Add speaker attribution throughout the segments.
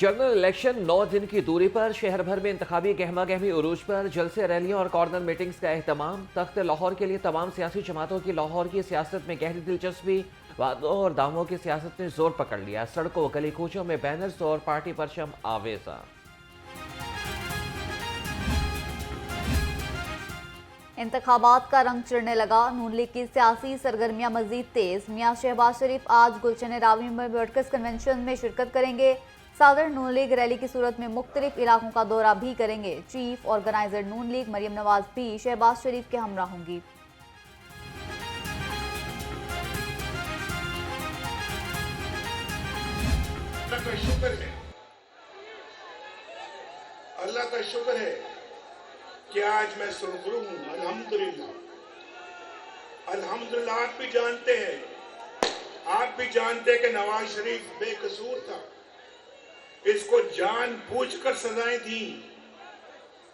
Speaker 1: General election 9 दिन की दूरी पर शहर भर में इंतखाबी गहमा गहमी उरूज पर जलसे, रैलियों और कॉर्नर मीटिंग्स का एहतमाम। तख्त लाहौर के लिए तमाम सियासी जमातों की लाहौर की सियासत में गहरी दिलचस्पी। वादों और दावों की सियासत ने जोर पकड़ लिया। सड़कों गली कूचों में बैनर्स और पार्टी परचम आवेजा।
Speaker 2: इंतखाबात का रंग चढ़ने लगा। नून लीग की सियासी सरगर्मियां मजीद तेज। मियां शहबाज शरीफ आज गुलशन रावी में वर्कर्स कन्वेंशन में शिरकत करेंगे। सदर नून लीग रैली की सूरत में मुख्तलिफ इलाकों का दौरा भी करेंगे। चीफ ऑर्गेनाइजर नून लीग मरियम नवाज भी शहबाज शरीफ के हमरा होंगी।
Speaker 3: अल्लाह का शुक्र है कि आज मैं सुरखरू हूं। अल्हम्दुलिल्लाह, अल्हम्दुलिल्लाह। आप भी जानते हैं कि नवाज शरीफ बेकसूर था। इसको जानबूझकर सजाएं दी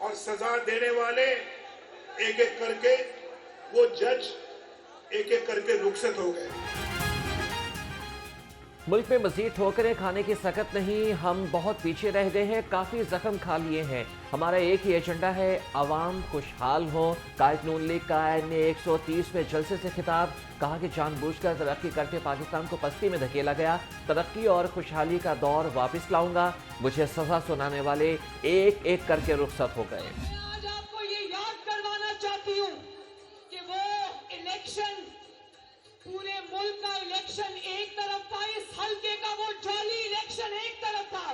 Speaker 3: और सजा देने वाले एक एक करके वो जज एक एक करके रुखसत हो गए।
Speaker 1: मुल्क में मजीद ठोकरें खाने की सकत नहीं। हम बहुत पीछे रह गए हैं, काफ़ी जख्म खा लिए हैं। हमारा एक ही एजेंडा है, अवाम खुशहाल हो। कायद नून लीग का NA 130 में जलसे से खिताब। कहा कि जानबूझकर तरक्की करके पाकिस्तान को पस्ती में धकेला गया। तरक्की और खुशहाली का दौर वापस लाऊंगा। मुझे सजा सुनाने वाले एक एक करके रुखसत हो गए।
Speaker 4: आज आपको ये याद करवाना चाहती हूँ कि वो इलेक्शन, पूरे मुल्क का इलेक्शन एक तरफ था, इस हल्के का वो जाली इलेक्शन एक तरफ था।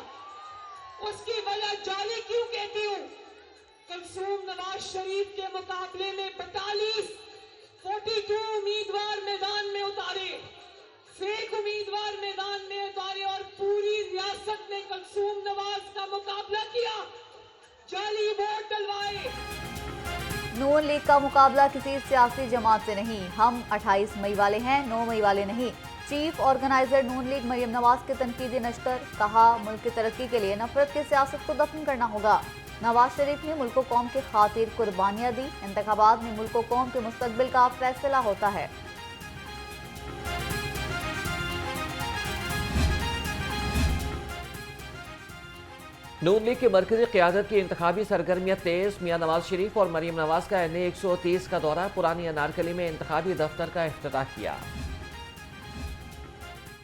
Speaker 4: उसकी वजह जाली क्यों कहती हूँ? कुलसूम नवाज शरीफ के मुकाबले में 42 उम्मीदवार मैदान में उतारे, फेक उम्मीदवार मैदान में उतारे और पूरी रियासत ने कुलसूम नवाज का मुकाबला किया, जाली वोट डलवाए।
Speaker 2: नून लीग का मुकाबला किसी सियासी जमात से नहीं। हम 28 मई वाले हैं, 9 मई वाले नहीं। चीफ ऑर्गेनाइजर नून लीग मरियम नवाज के तनकीदी नश्तर। कहा, मुल्क की तरक्की के लिए नफरत की सियासत को दफन करना होगा। नवाज शरीफ ने मुल्क कौम की खातिर कुर्बानियां दी। इंतखाबात में मुल्क कौम के मुस्तकबिल का फैसला होता है।
Speaker 1: नून लीग की मरकजी क़यादत की इंतखाबी सरगर्मियां तेज। मियां नवाज शरीफ और मरियम नवाज का NA 130 का दौरा। पुरानी अनारकली में इंतखाबी दफ्तर का इफ्तिताह किया।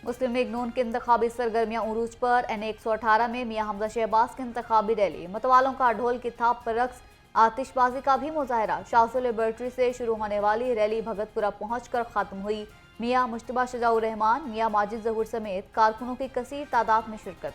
Speaker 2: मुस्लिम लीग नून की इंतखाबी सरगर्मियां उरूज पर। NA 118 में मियां हमजा शहबाज की इंतखाबी रैली। मतवालों का ढोल की थाप पर रक्स, आतिशबाजी का भी मुजाहरा। शाहसो लेबोरेटरी से शुरू होने वाली रैली भगतपुरा पहुंचकर खत्म हुई। मियां मुश्तबा शजाउर रहमान, मियां माजिद जहूर समेत कारकुनों की कसीर तादाद में शिरकत।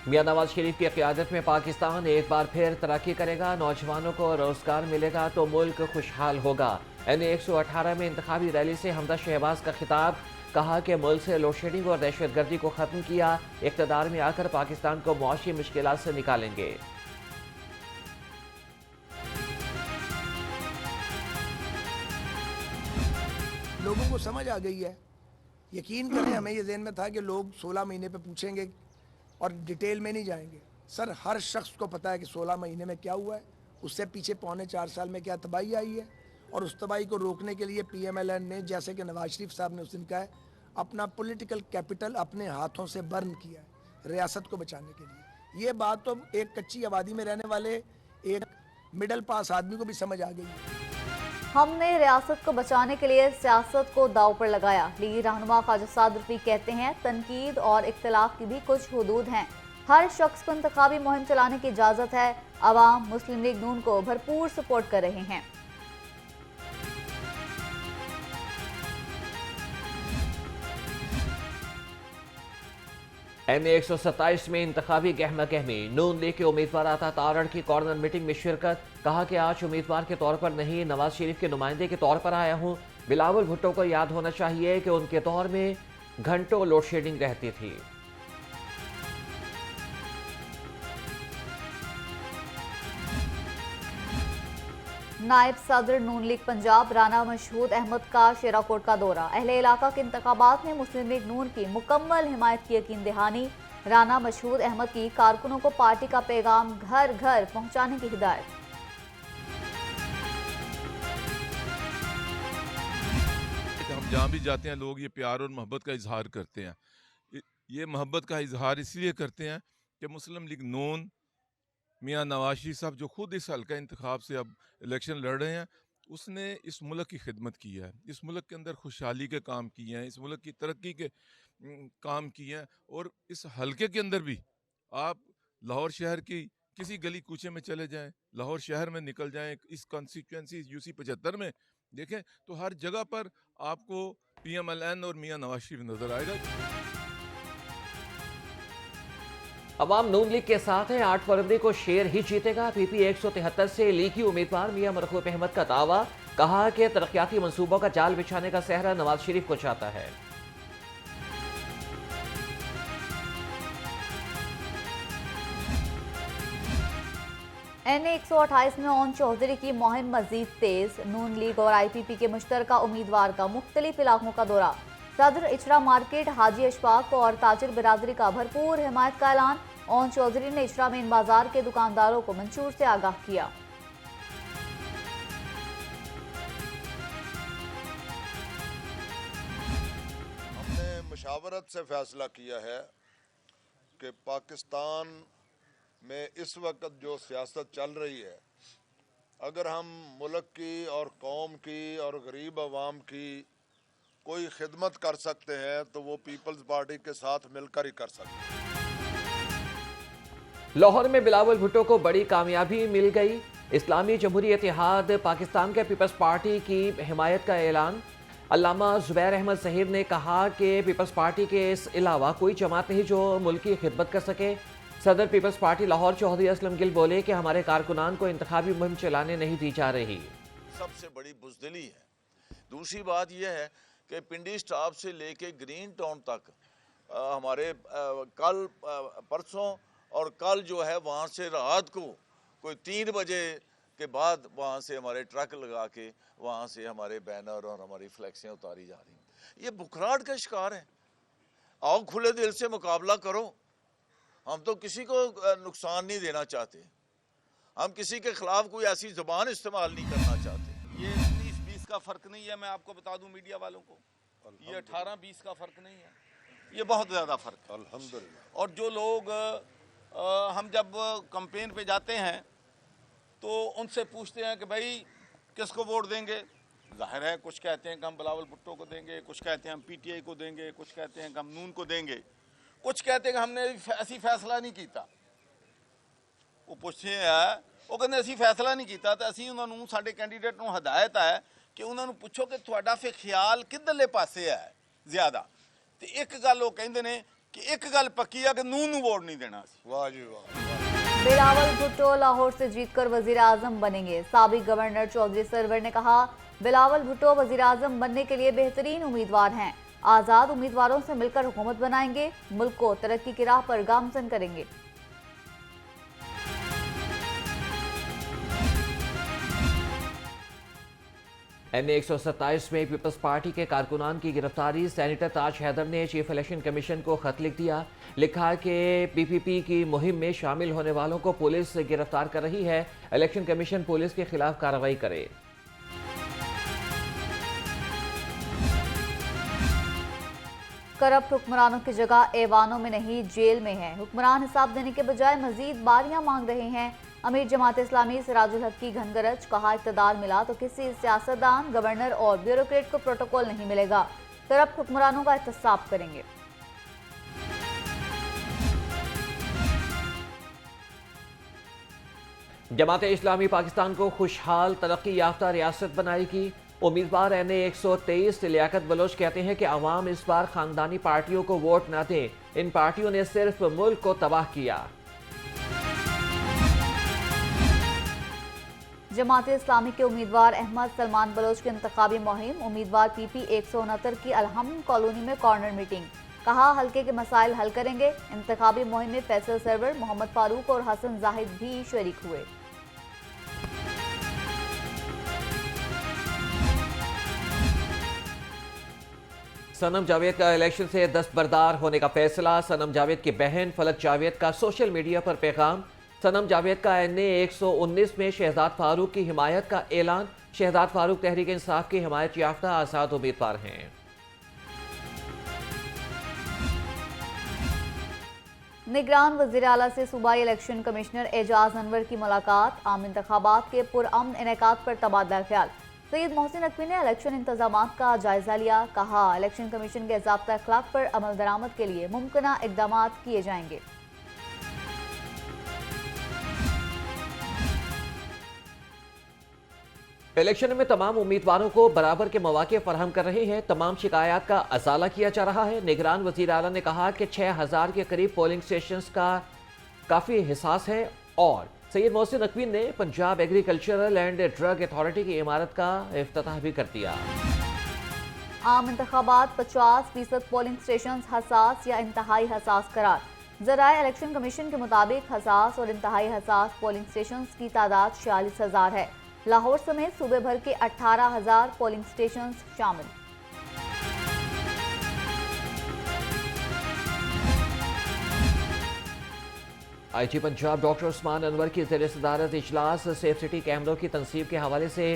Speaker 1: मियां नवाज शरीफ की क़यादत में पाकिस्तान एक बार फिर तरक्की करेगा। नौजवानों को रोजगार मिलेगा तो मुल्क खुशहाल होगा। NA 118 में इंतखाबी रैली से हमजा शहबाज का खिताब। कहा कि मुल्क से लोड शेडिंग और दहशतगर्दी को खत्म किया। इक़्तिदार में आकर पाकिस्तान को मुआशी मुश्किलात से निकालेंगे।
Speaker 5: लोगों को समझ आ गई है। यकीन करें, हमें ये ज़हन में था कि लोग 16 महीने पे पूछेंगे और डिटेल में नहीं जाएंगे। सर, हर शख्स को पता है कि 16 महीने में क्या हुआ है, उससे पीछे 3.25 साल में क्या तबाही आई है, और उस तबाही को रोकने के लिए PMLN ने, जैसे कि नवाज शरीफ साहब ने उस दिन कहा है, अपना पॉलिटिकल कैपिटल अपने हाथों से बर्न किया है रियासत को बचाने के लिए। ये बात तो एक कच्ची आबादी में रहने वाले एक मिडल पास आदमी को भी समझ आ गई है।
Speaker 2: हमने रियासत को बचाने के लिए सियासत को दाव पर लगाया। लीगी रहनुमा ख्वाजा साद रफी कहते हैं, तनकीद और इख्तिलाफ की भी कुछ हुदूद हैं। हर शख्स को इंतखाबी मुहिम चलाने की इजाज़त है। अवाम मुस्लिम लीग नून को भरपूर सपोर्ट कर रहे हैं।
Speaker 1: NA 127 में इंतखाबी गहमा गहमी। नून लीग के उम्मीदवार आता तारड़ की कॉर्नर मीटिंग में शिरकत। कहा कि आज उम्मीदवार के तौर पर नहीं, नवाज शरीफ के नुमाइंदे के तौर पर आया हूं। बिलावल भुट्टो को याद होना चाहिए कि उनके दौर में घंटों लोड शेडिंग रहती थी।
Speaker 2: नायब सदर नून लीग पंजाब राना मशहूद अहमद का शेराकोट का दौरा। अहले इलाका के इंतखाबात में मुस्लिम लीग नून की मुकम्मल हिमायत की यकीन दहानी। राना मशहूद अहमद की कारकुनों को पार्टी का पैगाम घर घर पहुंचाने की हिदायत।
Speaker 6: जहाँ भी जाते हैं लोग ये प्यार और मोहब्बत का इजहार करते हैं। ये मोहब्बत का इजहार इसलिए करते हैं कि मुस्लिम लीग नून मियाँ नवाज शरीफ साहब जो खुद इस हल्का इंतखाब से अब इलेक्शन लड़ रहे हैं, उसने इस मुल्क की खिदमत की है, इस मुल्क के अंदर खुशहाली के काम किए हैं, इस मुल्क की तरक्की के काम किए हैं। और इस हल्के के अंदर भी आप लाहौर शहर की किसी गली कूचे में चले जाएं, लाहौर शहर में निकल जाएं, इस कॉन्स्टिट्यूंसी यूसी 75 में देखें तो हर जगह पर आपको PMLN और मियाँ नवाज शरीफ नजर आएगा।
Speaker 1: अवाम नून लीग के साथ है, 8 फरवरी को शेर ही जीतेगा। PP 173 से लीगी उम्मीदवार मियां मरहूब अहमद का दावा, कहा कि तरक्याती मंसूबों का जाल बिछाने का सेहरा नवाज शरीफ को चाहता है।
Speaker 2: NA 128 में ओन चौधरी की मुहिम मजीद तेज, नून लीग और IPP के मुश्तरका उम्मीदवार का मुख्तलिफ इलाकों का दौरा। सदर इचरा मार्केट, हाजी अशफाक और ताजिर बिरादरी का भरपूर हिमायत का ऐलान। ओन चौधरी ने इचरा मेन बाजार के दुकानदारों को मंशूर से आगाह किया।
Speaker 7: हमने मुशावरत से फैसला किया है कि पाकिस्तान में इस वक्त जो सियासत चल रही है, अगर हम मुल्क की और कौम की और गरीब आवाम की कोई खिदमत कर सकते हैं तो वो पीपल्स पार्टी के साथ मिलकर ही कर सकते हैं।
Speaker 1: लाहौर में बिलावल भुट्टो को बड़ी कामयाबी मिल गई। इस्लामी जमहूरी इत्तेहाद पाकिस्तान के पीपल्स पार्टी की हिमायत का ऐलान। अल्लामा जुबैर अहमद ज़हीर ने कहा कि पीपल्स पार्टी के अलावा कोई जमात नहीं जो मुल्क की खिदमत कर सके। सदर पीपल्स पार्टी लाहौर चौधरी असलम गिल बोले कि हमारे कारकुनान को इंतखाबी मुहिम चलाने नहीं दी जा रही।
Speaker 8: सबसे बड़ी बुज़दिली है। दूसरी बात यह है कि पिंडी स्टॉप से लेके ग्रीन टाउन तक हमारे कल परसों और कल जो है वहाँ से रात को कोई 3 बजे के बाद वहाँ से हमारे ट्रक लगा के वहाँ से हमारे बैनर और हमारी फ्लैक्सें उतारी जा रही हैं। ये बुखराहट का शिकार है। आओ खुले दिल से मुकाबला करो। हम तो किसी को नुकसान नहीं देना चाहते, हम किसी के खिलाफ कोई ऐसी जुबान इस्तेमाल नहीं करना चाहते।
Speaker 9: ये 19-20 का फ़र्क नहीं है, मैं आपको बता दूं मीडिया वालों को, ये 18-20 का फ़र्क नहीं है, ये बहुत ज़्यादा फ़र्क है अल्हम्दुलिल्लाह। और जो लोग हम जब कैंपेन पे जाते हैं तो उनसे पूछते हैं कि भाई किसको वोट देंगे, जाहिर है कुछ कहते हैं कि हम बिलावल भुट्टो को देंगे, कुछ कहते हैं हम PTI को देंगे, कुछ कहते हैं कि हम नून को देंगे, कुछ कहते हैं कि हमने ऐसी फैसला नहीं किया। वो पूछते हैं, वो कहते असी फैसला नहीं किया, तो असी उन्होंने साडे कैंडीडेट को हदायत है कि उन्होंने पूछो कि तुहाडा फिर ख्याल किधरले पासे है ज़्यादा। तो एक गल वो कहते हैं कि एक गल पक्की है कि नून नूं वोट नहीं देना।
Speaker 7: वाह जी वाह।
Speaker 2: बिलावल भुट्टो लाहौर से जीतकर वजीर आजम बनेंगे। साबिक गवर्नर चौधरी सरवर ने कहा, बिलावल भुट्टो वजीर आजम बनने के लिए बेहतरीन उम्मीदवार हैं। आज़ाद उम्मीदवारों से मिलकर हुकूमत बनाएंगे, मुल्क को तरक्की की राह पर गामजन करेंगे।
Speaker 1: NA 127 में पीपल्स पार्टी के कारकुनान की गिरफ्तारी। सेनेटर ताज हैदर ने चीफ इलेक्शन कमीशन को खत लिख दिया। लिखा कि PPP की मुहिम में शामिल होने वालों को पुलिस गिरफ्तार कर रही है, इलेक्शन कमीशन पुलिस के खिलाफ कार्रवाई करे।
Speaker 2: करप्ट हुक्मरानों की जगह ऐवानों में नहीं जेल में है। हुक्मरान हिसाब देने के बजाय मजीद बारियां मांग रहे हैं। अमीर जमात इस्लामी सिराजुल हक की घनगरज, कहा इक़्तिदार मिला तो किसी सियासतदान, गवर्नर और ब्यूरोक्रेट को प्रोटोकॉल नहीं मिलेगा, करप्ट हुक्मरानों का एहतसाब करेंगे।
Speaker 1: जमात इस्लामी पाकिस्तान को खुशहाल तरक्की याफ्ता रियासत बनाएगी। उम्मीदवार NA 123 लियाकत बलोच कहते हैं कि अवाम इस बार खानदानी पार्टियों को वोट न दें, इन पार्टियों ने सिर्फ मुल्क को तबाह किया।
Speaker 2: जमात इस्लामी के उम्मीदवार अहमद सलमान बलोच की इंतखाबी मुहिम। उम्मीदवार PP 169 की अलहम कॉलोनी में कॉर्नर मीटिंग, कहा हल्के के मसाइल हल करेंगे। इंतखाबी मुहिम में फैसल सरवर, मोहम्मद फारूक और हसन जाहिद भी शरीक हुए।
Speaker 1: सनम जावेद का इलेक्शन से दस्तबरदार होने का फैसला। सनम जावेद की बहन फलक जावेद का सोशल मीडिया पर पैगाम। सनम जावेद का NA 119 में शहजाद फारूक की हिमायत का ऐलान। शहजाद फारूक तहरीक इंसाफ की हिमायत याफ्ता आज़ाद उम्मीदवार हैं।
Speaker 2: निगरान वज़ीर आला से सूबाई इलेक्शन कमिश्नर एजाज अनवर की मुलाकात। आम इंतखाबात के पुरअमन इनेकाद पर तबादला ख्याल। सैयद मोहसिन नकवी ने इलेक्शन इंतजामात का जायजा लिया। कहा, इलेक्शन कमीशन के ज़ाब्ता अखलाक पर अमल दरामद के लिए मुमकिन इक़दाम किए जाएंगे।
Speaker 1: इलेक्शन में तमाम उम्मीदवारों को बराबर के मौके फराहम कर रहे हैं। तमाम शिकायत का अजाला किया जा रहा है। निगरान वज़ीर आला ने कहा कि 6000 के करीब पोलिंग स्टेशंस का काफ़ी हिसास है। और सैयद मोहसिन नकवी ने Punjab agricultural and drug authority की इमारत का इफ्तिताह भी कर दिया।
Speaker 2: आम इंतखाबात 50% पोलिंग स्टेशन हसास या इंतहाई हसास करार। ज़राए इलेक्शन कमीशन के मुताबिक हसास और इंतहाई हसास पोलिंग स्टेशन की तादाद 46,000 है। लाहौर समेत सूबे भर के 18,000 पोलिंग स्टेशन शामिल।
Speaker 1: IG पंजाब डॉक्टर उस्मान अनवर की ज़ेर सदारत इजलास सेफ सिटी कैमरों की तनसीब के हवाले से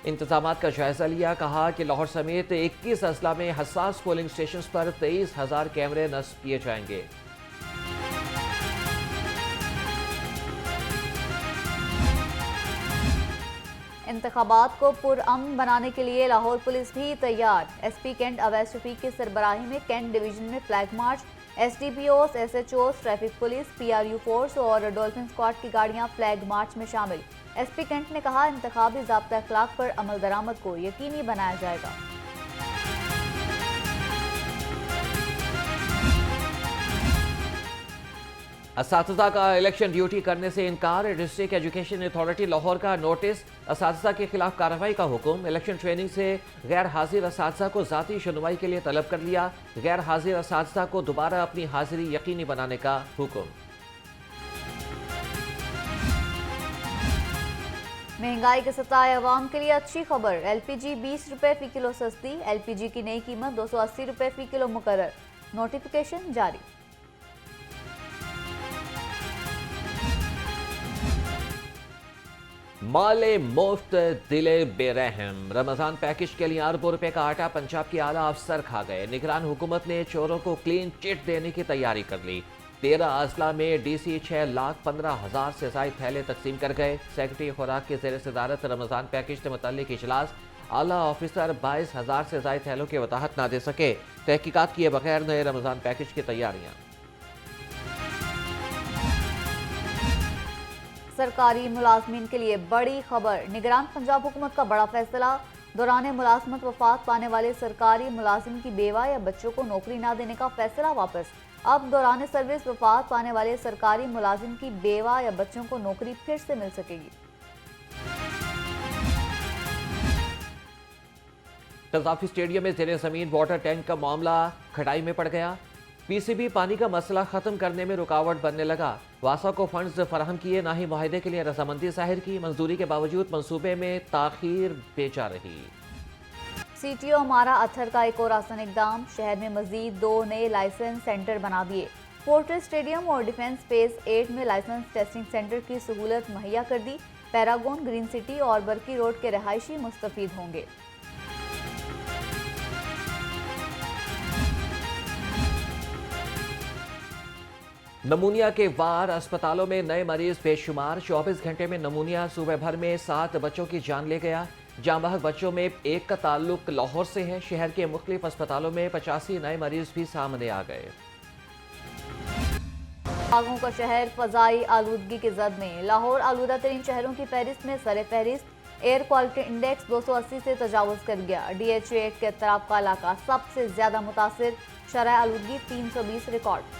Speaker 1: इंतजामात का जायजा लिया। कहा कि लाहौर समेत 21 अजला में हसास पोलिंग स्टेशन पर 23,000 कैमरे नस्ब किए जाएंगे।
Speaker 2: इंतखाबात को पुरअमन बनाने के लिए लाहौर पुलिस भी तैयार। SP कैंट अवैस शफीक की सरबराही में कैंट डिवीजन में flag march. SDPOs, SHOs, traffic police, PRU force और डॉल्फिन स्क्वाड की गाड़ियां फ्लैग मार्च में शामिल। SP कैंट ने कहा, इंतखाबी ज़ाब्ता अखलाक पर अमल दरामद को यकीनी बनाया जाएगा।
Speaker 1: असातिज़ा का इलेक्शन ड्यूटी करने से इनकार। डिस्ट्रिक्ट एजुकेशन अथॉरिटी लाहौर का नोटिस। असातिज़ा के खिलाफ कार्रवाई का हुक्म। इलेक्शन ट्रेनिंग से गैर हाजिर असातिज़ा को ज़ाती शुनवाई के लिए तलब कर लिया। गैर हाजिर असातिज़ा को दोबारा अपनी हाजिरी यकीनी बनाने का हुक्म।
Speaker 2: महंगाई के सताए अवाम के लिए अच्छी खबर। LPG 20 रुपए फी किलो सस्ती। LPG की नई कीमत 280 रुपए फी किलो मुकर्रर। नोटिफिकेशन जारी।
Speaker 1: माले मुफ्त दिले बेरहम। रमजान पैकेज के लिए अरबों रुपए का आटा पंजाब के आला अफसर खा गए। निगरान हुकूमत ने चोरों को क्लीन चिट देने की तैयारी कर ली। 13 अजला में DC 6,15,000 से ज़ायद थैले तकसीम कर गए। सेक्रेटरी खुराक के ज़ेर सदारत रमजान पैकेज से मुतल्लिक इजलास। आला ऑफिसर 22,000 से ज़ायद थैलों के वताहत ना दे सके। तहकीकात किए बगैर नए रमजान पैकेज की तैयारियाँ।
Speaker 2: सरकारी मुलाजमीन के लिए बड़ी खबर। निगरान पंजाब हुकूमत का बड़ा फैसला। दौरान मुलाजमत वफात पाने वाले सरकारी मुलाजिम की बेवा या बच्चों को नौकरी ना देने का फैसला वापस। अब दौरान सर्विस वफात पाने वाले सरकारी मुलाजिम की बेवा या बच्चों को नौकरी फिर से मिल सकेगी।
Speaker 1: कज़ाफी स्टेडियम में ज़ेरे ज़मीन वाटर टैंक का मामला खटाई में पड़ गया। PCB पानी का मसला खत्म करने में रुकावट बनने लगा। वासा को फंड्स फराहम किए, ना ही मुआहदे के लिए रजामंदी जाहिर की। मंजूरी के बावजूद मंसूबे में ताखीर बेचा रही।
Speaker 2: CTO हमारा अथर का एक और आसान इकदाम। शहर में मजीद 2 नए लाइसेंस सेंटर बना दिए। फोर्ट्रेस स्टेडियम और डिफेंस स्पेस 8 में लाइसेंस टेस्टिंग सेंटर की सहूलत मुहैया कर दी। पैरागोन, ग्रीन सिटी और बरकी रोड के रहायशी मुस्तफीद होंगे।
Speaker 1: नमूनिया के वार। अस्पतालों में नए मरीज बेशुमार। 24 घंटे में नमूनिया सूबे भर में 7 बच्चों की जान ले गया। जान बहक बच्चों में एक का ताल्लुक लाहौर से है। शहर के मुख्तलिफ अस्पतालों में 85 नए मरीज भी सामने आ गए।
Speaker 2: बागों का शहर फजाई आलूदगी के जद में। लाहौर आलूदा तरीन शहरों की फहरिस्त में सरे फहरिस्त। एयर क्वालिटी इंडेक्स 280 से तजावुज कर गया। DH8 के अतराफ का इलाका सबसे ज्यादा मुतासिर। शरह आलूदगी 320 record.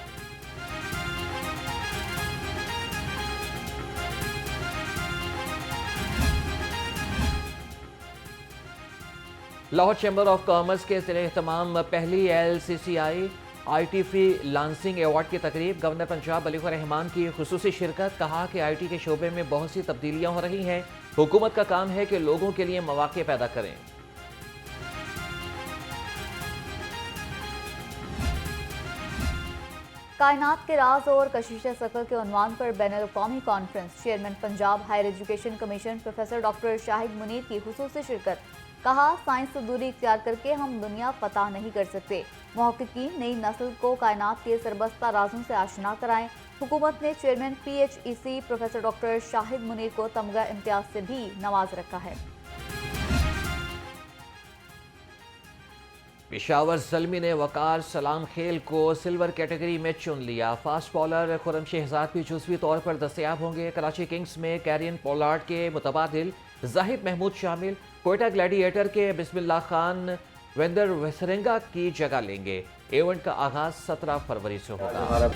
Speaker 1: Lahore chamber of commerce के ज़ेरे एहतमाम पहली LCCI IT free lancing award की तकरीब। गवर्नर पंजाब बलीगुर रहमान की खुसूसी शिरकत। कहा कि IT के शोबे में बहुत सी तब्दीलियाँ हो रही हैं। हुकूमत का काम है कि लोगों के लिए मौके पैदा करें।
Speaker 2: कायनात के राज और कशिश शकल के उन्वान पर बैनुल-अक़वामी conference. Chairman Punjab higher education commission professor doctor Shahid Munir की खुसूसी शिरकत। कहा, साइंस से दूरी इख्तियार करके हम दुनिया फतह नहीं कर सकते। मुहक्किकीन नई नस्ल को कायनात के सरबस्ता राजों से आशना कराएं। हुकूमत ने chairman PHEC professor doctor Shahid Munir को तमगा इम्तियाज से भी नवाज रखा है।
Speaker 1: पेशावर ज़ल्मी ने वकार सलाम खेल को सिल्वर कैटेगरी में चुन लिया। फास्ट बॉलर खुर्रम शहजाद भी जुज़वी तौर पर दस्तयाब होंगे। कराची किंग्स में कैरियन पोलार्ड के मुतबादिल जाहिद महमूद शामिल। कोयटा ग्लैडिएटर के बिस्मिल्लाह खान वेंदर वेसरेंगा की जगह लेंगे। इवेंट का आगाज 17 फरवरी से होगा।